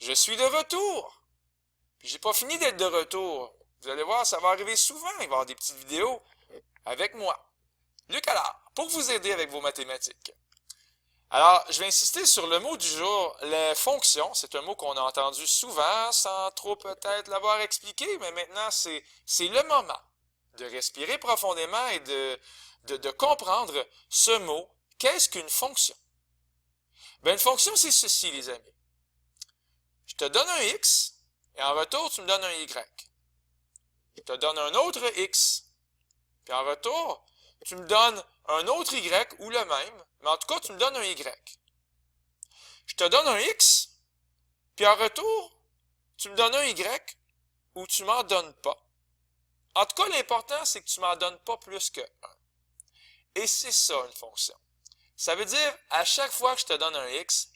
Je suis de retour. Puis j'ai pas fini d'être de retour. Vous allez voir, ça va arriver souvent. Il va y avoir des petites vidéos avec moi, Luc Allard, pour vous aider avec vos mathématiques. Alors, je vais insister sur le mot du jour, les fonctions. C'est un mot qu'on a entendu souvent, sans trop peut-être l'avoir expliqué, mais maintenant, c'est le moment de respirer profondément et de comprendre ce mot. Qu'est-ce qu'une fonction? Ben, une fonction, c'est ceci, les amis. Je te donne un x, et en retour, tu me donnes un y. Je te donne un autre x, puis en retour, tu me donnes un autre y ou le même, mais en tout cas, tu me donnes un y. Je te donne un x, puis en retour, tu me donnes un y ou tu m'en donnes pas. En tout cas, l'important, c'est que tu m'en donnes pas plus que 1. Et c'est ça, une fonction. Ça veut dire, à chaque fois que je te donne un x,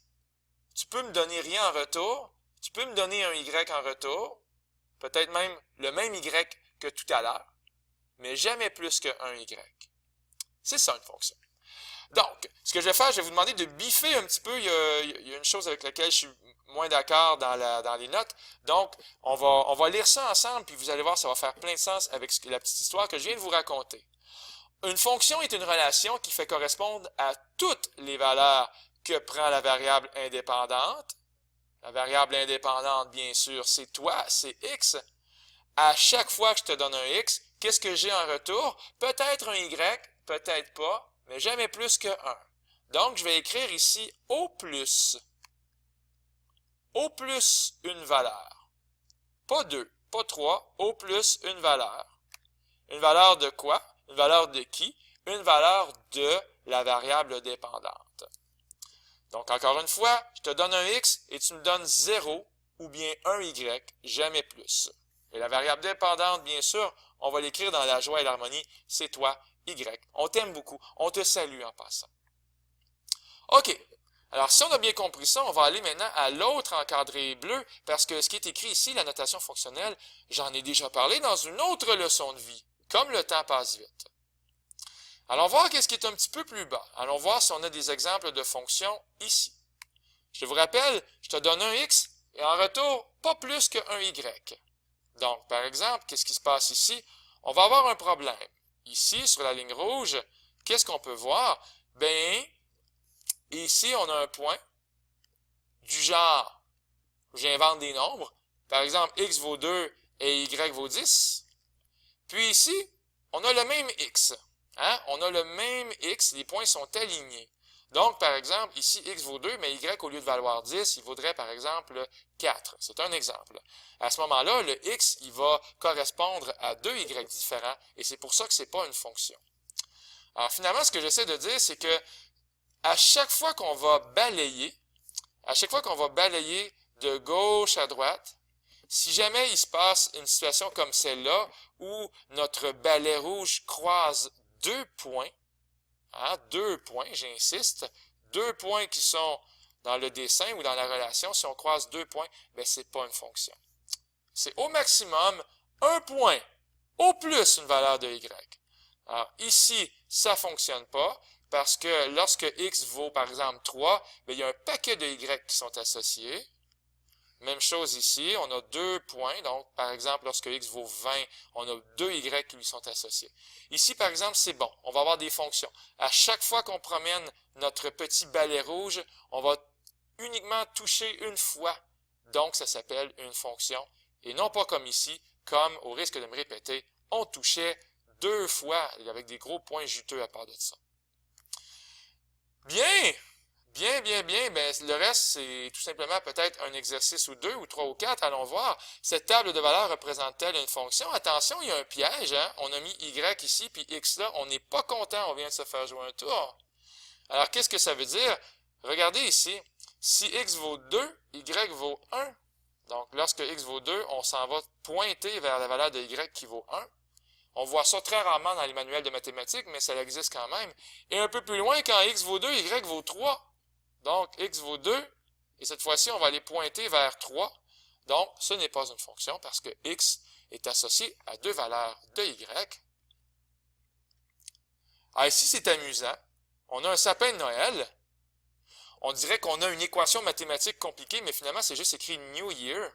tu peux me donner rien en retour, tu peux me donner un y en retour, peut-être même le même y que tout à l'heure, mais jamais plus qu'un y. C'est ça, une fonction. Donc, ce que je vais faire, je vais vous demander de biffer un petit peu. Il y a une chose avec laquelle je suis moins d'accord dans les notes. Donc, on va lire ça ensemble, puis vous allez voir, ça va faire plein de sens avec la petite histoire que je viens de vous raconter. Une fonction est une relation qui fait correspondre à toutes les valeurs que prend la variable indépendante. La variable indépendante, bien sûr, c'est toi, c'est x. À chaque fois que je te donne un x, qu'est-ce que j'ai en retour? Peut-être un y, peut-être pas, mais jamais plus que 1. Donc, je vais écrire ici O plus une valeur. Pas 2, pas 3, O plus une valeur. Une valeur de quoi? Une valeur de qui? Une valeur de la variable dépendante. Donc, encore une fois, je te donne un x et tu me donnes 0 ou bien un y, jamais plus. Et la variable dépendante, bien sûr, on va l'écrire dans la joie et l'harmonie, c'est toi, y. On t'aime beaucoup, on te salue en passant. OK. Alors, si on a bien compris ça, on va aller maintenant à l'autre encadré bleu, parce que ce qui est écrit ici, la notation fonctionnelle, j'en ai déjà parlé dans une autre leçon de vie, comme le temps passe vite. Allons voir qu'est-ce qui est un petit peu plus bas. Allons voir si on a des exemples de fonctions ici. Je vous rappelle, je te donne un x, et en retour, pas plus qu'un y. Donc, par exemple, qu'est-ce qui se passe ici? On va avoir un problème. Ici, sur la ligne rouge, qu'est-ce qu'on peut voir? Ben, ici, on a un point du genre, j'invente des nombres. Par exemple, x vaut 2 et y vaut 10. Puis ici, on a le même x. Hein? On a le même x, les points sont alignés. Donc, par exemple, ici, x vaut 2, mais y, au lieu de valoir 10, il vaudrait, par exemple, 4. C'est un exemple. À ce moment-là, le x, il va correspondre à deux y différents, et c'est pour ça que ce n'est pas une fonction. Alors, finalement, ce que j'essaie de dire, c'est que à chaque fois qu'on va balayer de gauche à droite, si jamais il se passe une situation comme celle-là, où notre balai rouge croise deux points, j'insiste, 2 points qui sont dans le dessin ou dans la relation, si on croise 2 points, ben c'est pas une fonction. C'est au maximum un point, au plus une valeur de y. Alors ici, ça ne fonctionne pas, parce que lorsque x vaut par exemple 3, ben, il y a un paquet de y qui sont associés. Même chose ici, on a 2 points, donc par exemple, lorsque x vaut 20, on a 2 y qui lui sont associés. Ici, par exemple, c'est bon, on va avoir des fonctions. À chaque fois qu'on promène notre petit balai rouge, on va uniquement toucher une fois, donc ça s'appelle une fonction, et non pas comme ici, comme, au risque de me répéter, on touchait 2 fois, avec des gros points juteux à part de ça. Bien! Bien. Ben, le reste, c'est tout simplement peut-être un exercice ou 2 ou 3 ou 4. Allons voir. Cette table de valeurs représente-t-elle une fonction? Attention, il y a un piège. Hein? On a mis y ici, puis x là. On n'est pas content. On vient de se faire jouer un tour. Alors, qu'est-ce que ça veut dire? Regardez ici. Si x vaut 2, y vaut 1. Donc, lorsque x vaut 2, on s'en va pointer vers la valeur de y qui vaut 1. On voit ça très rarement dans les manuels de mathématiques, mais ça existe quand même. Et un peu plus loin, quand x vaut 2, y vaut 3. Donc, x vaut 2, et cette fois-ci, on va aller pointer vers 3. Donc, ce n'est pas une fonction parce que x est associé à deux valeurs de y. Ah, ici, c'est amusant. On a un sapin de Noël. on dirait qu'on a une équation mathématique compliquée, mais finalement, c'est juste écrit New Year.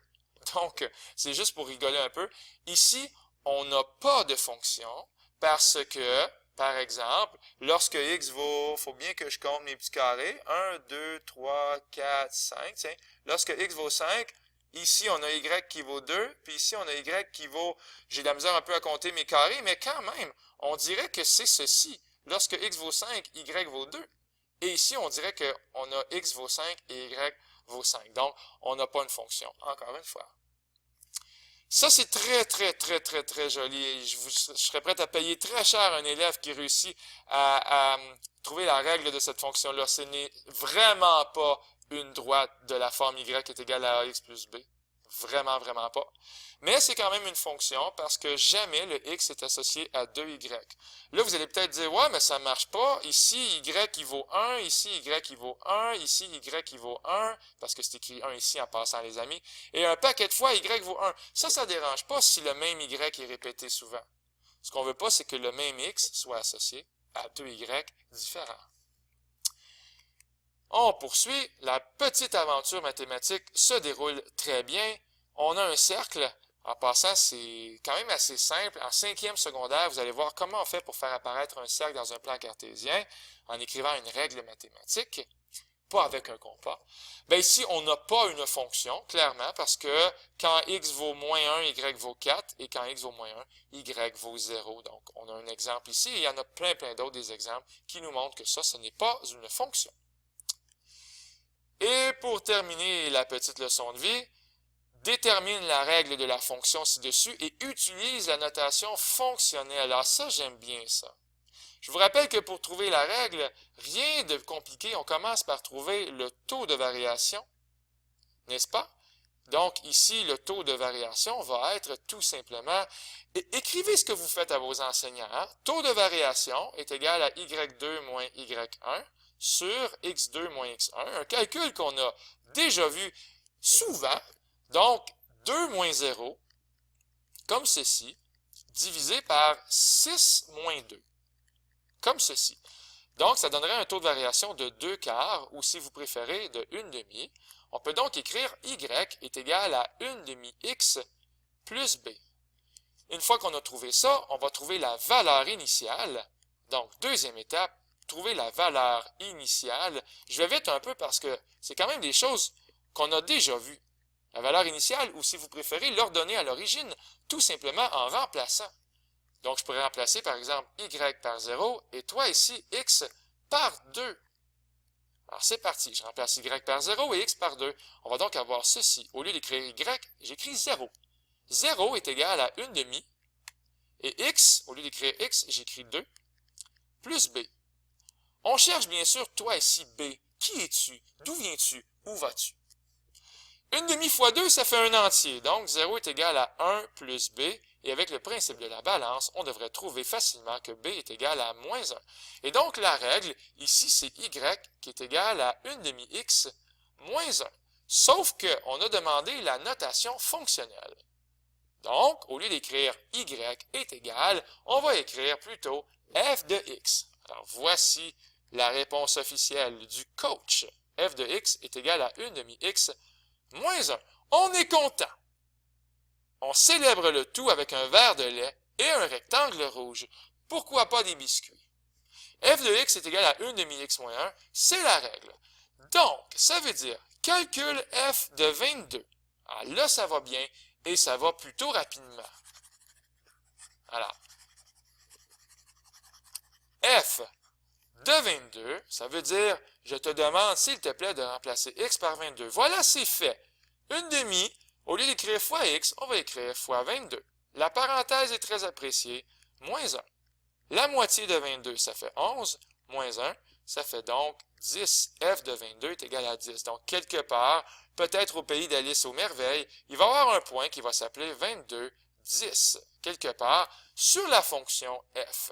Donc, c'est juste pour rigoler un peu. Ici, on n'a pas de fonction parce que, par exemple, lorsque x vaut, faut bien que je compte mes petits carrés, 1, 2, 3, 4, 5, tiens, lorsque x vaut 5, ici on a y qui vaut 2, puis ici on a y qui vaut, j'ai de la misère un peu à compter mes carrés, mais quand même, on dirait que c'est ceci. Lorsque x vaut 5, y vaut 2. Et ici, on dirait qu'on a x vaut 5 et y vaut 5. Donc, on n'a pas une fonction, encore une fois. Ça, c'est très, très, très, très, très joli. Je serais prêt à payer très cher un élève qui réussit à trouver la règle de cette fonction-là. Ce n'est vraiment pas une droite de la forme y est égale à ax plus b. Vraiment, vraiment pas. Mais c'est quand même une fonction parce que jamais le x est associé à 2y. Là, vous allez peut-être dire, ouais, mais ça ne marche pas. Ici, y il vaut 1, ici, y il vaut 1, ici, y il vaut 1, parce que c'est écrit 1 ici en passant, les amis. Et un paquet de fois, y vaut 1. Ça ne dérange pas si le même y est répété souvent. Ce qu'on veut pas, c'est que le même x soit associé à 2y différents. On poursuit. La petite aventure mathématique se déroule très bien. On a un cercle. En passant, c'est quand même assez simple. En 5e secondaire, vous allez voir comment on fait pour faire apparaître un cercle dans un plan cartésien en écrivant une règle mathématique, pas avec un compas. Bien ici, on n'a pas une fonction, clairement, parce que quand x vaut moins 1, y vaut 4, et quand x vaut moins 1, y vaut 0. Donc, on a un exemple ici, et il y en a plein d'autres des exemples qui nous montrent que ça, ce n'est pas une fonction. Et pour terminer la petite leçon de vie, détermine la règle de la fonction ci-dessus et utilise la notation fonctionnelle. Alors ça, j'aime bien ça. Je vous rappelle que pour trouver la règle, rien de compliqué, on commence par trouver le taux de variation, n'est-ce pas? Donc ici, le taux de variation va être tout simplement, écrivez ce que vous faites à vos enseignants. Hein? Taux de variation est égal à y2 moins y1 sur x2 moins x1, un calcul qu'on a déjà vu souvent. Donc, 2 moins 0, comme ceci, divisé par 6 moins 2, comme ceci. Donc, ça donnerait un taux de variation de 2 quarts, ou si vous préférez, de 1 demi. On peut donc écrire y est égal à 1 demi x plus b. Une fois qu'on a trouvé ça, on va trouver la valeur initiale. Donc, deuxième étape, trouver la valeur initiale. Je vais vite un peu parce que c'est quand même des choses qu'on a déjà vues. La valeur initiale, ou si vous préférez, l'ordonner à l'origine, tout simplement en remplaçant. Donc, je pourrais remplacer, par exemple, y par 0, et toi ici, x par 2. Alors, c'est parti. Je remplace y par 0 et x par 2. On va donc avoir ceci. Au lieu d'écrire y, j'écris 0. 0 est égal à 1 demi. Et x, au lieu d'écrire x, j'écris 2, plus b. On cherche bien sûr, toi ici, b. Qui es-tu? D'où viens-tu? Où vas-tu? 1 demi fois 2, ça fait un entier. Donc, 0 est égal à 1 plus b. Et avec le principe de la balance, on devrait trouver facilement que b est égal à moins 1. Et donc, la règle, ici, c'est y qui est égal à 1 demi x moins 1. Sauf qu'on a demandé la notation fonctionnelle. Donc, au lieu d'écrire y est égal, on va écrire plutôt f de x. Alors, voici la réponse officielle du coach. F de x est égal à 1 demi x moins 1. On est content. On célèbre le tout avec un verre de lait et un rectangle rouge. Pourquoi pas des biscuits? F de x est égal à 1 demi x moins 1, c'est la règle. Donc, ça veut dire, calcule f de 22. Alors là, ça va bien et ça va plutôt rapidement. Alors, f de 22, ça veut dire, je te demande, s'il te plaît, de remplacer x par 22. Voilà, c'est fait. 1 demi, au lieu d'écrire fois x, on va écrire fois 22. La parenthèse est très appréciée. Moins 1. La moitié de 22, ça fait 11. Moins 1, ça fait donc 10. F de 22 est égal à 10. Donc, quelque part, peut-être au pays d'Alice aux merveilles, il va y avoir un point qui va s'appeler 22, 10. Quelque part, sur la fonction f.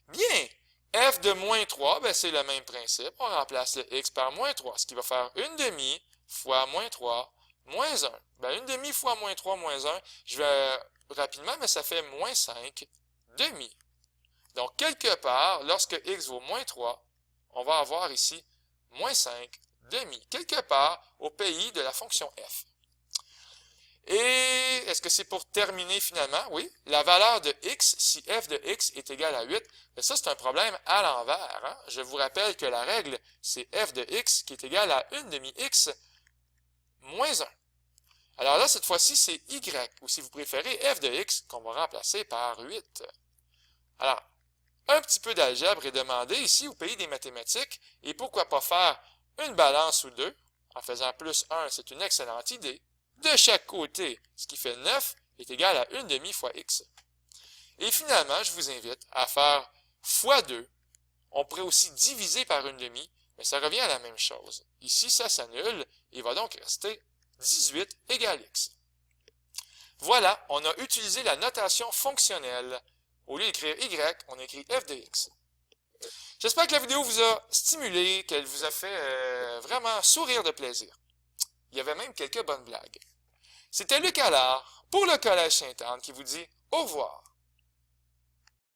Bien. F de moins 3, ben c'est le même principe. On remplace le x par moins 3, ce qui va faire 1 demi fois moins 3, moins 1. Ben 1 demi fois moins 3, moins 1, je vais rapidement, mais ça fait moins 5 demi. Donc, quelque part, lorsque x vaut moins 3, on va avoir ici moins 5 demi, quelque part au pays de la fonction f. Et est-ce que c'est pour terminer finalement? Oui, la valeur de x, si f de x est égal à 8, bien ça c'est un problème à l'envers. Hein? Je vous rappelle que la règle, c'est f de x qui est égal à 1 demi x moins 1. Alors là, cette fois-ci, c'est y, ou si vous préférez, f de x qu'on va remplacer par 8. Alors, un petit peu d'algèbre est demandé ici au pays des mathématiques, et pourquoi pas faire une balance ou deux, en faisant plus 1, c'est une excellente idée, de chaque côté, ce qui fait 9 est égal à 1 demi fois x. Et finalement, je vous invite à faire fois 2. On pourrait aussi diviser par 1 demi, mais ça revient à la même chose. Ici, ça s'annule, et il va donc rester 18 égale x. Voilà, on a utilisé la notation fonctionnelle. Au lieu d'écrire y, on écrit f de x. J'espère que la vidéo vous a stimulé, qu'elle vous a fait vraiment sourire de plaisir. Il y avait même quelques bonnes blagues. C'était Luc Allard pour le Collège Sainte-Anne qui vous dit au revoir.